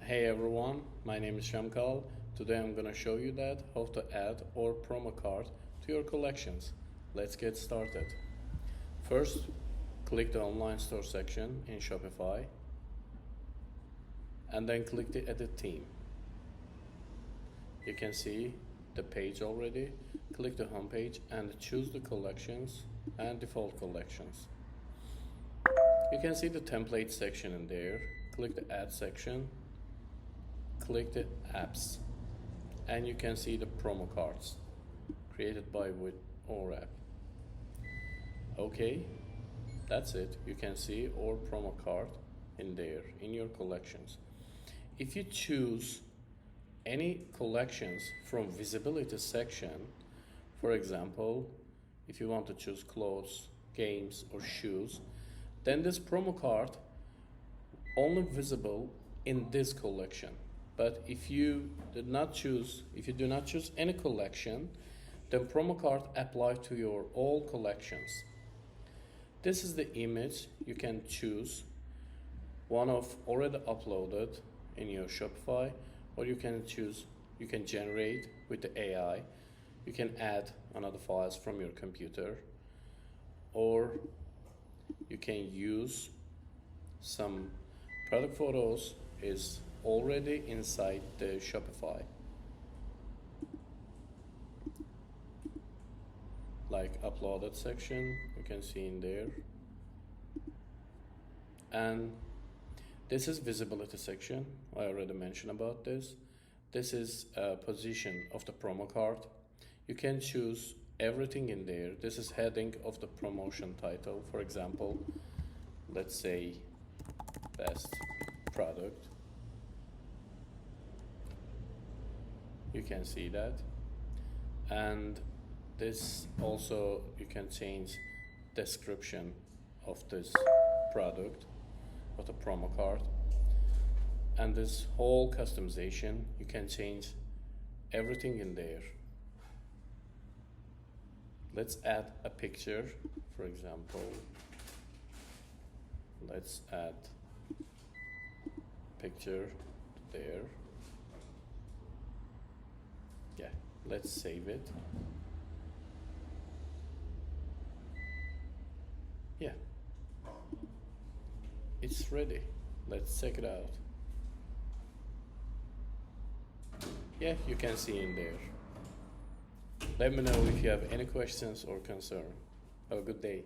Hey everyone, my name is Shamkal. Today I'm gonna show you how to add or promo card to your collections. Let's get started. First, click the online store section in Shopify and then click the edit theme. You can see the page already. Click the home page and choose the collections and default collections. You can see the template section in there. Click the add section, click the apps, and you can see the promo cards created by with or app. Okay, that's it. You can see or promo card in there in your collections. If you choose any collections from visibility section, for example, if you want to choose clothes, games, or shoes, then this promo card only visible in this collection. But if you do not choose any collection, then promo card apply to your all collections. This is the image. You can choose one of already uploaded in your Shopify, or you can generate with the AI. You can add another files from your computer, or you can use some product photos is already inside the Shopify, like uploaded section, you can see in there. And this is visibility section. I already mentioned about this. This is a position of the promo card. You can choose everything in there. This is heading of the promotion title. For example, let's say best product. You can see that. And this also, you can change description of this product, of the promo card. And this whole customization, you can change everything in there. Let's add a picture, for example. Let's add picture there. Yeah, let's save it. Yeah, it's ready. Let's check it out. Yeah, you can see in there. Let me know if you have any questions or concern. Have a good day.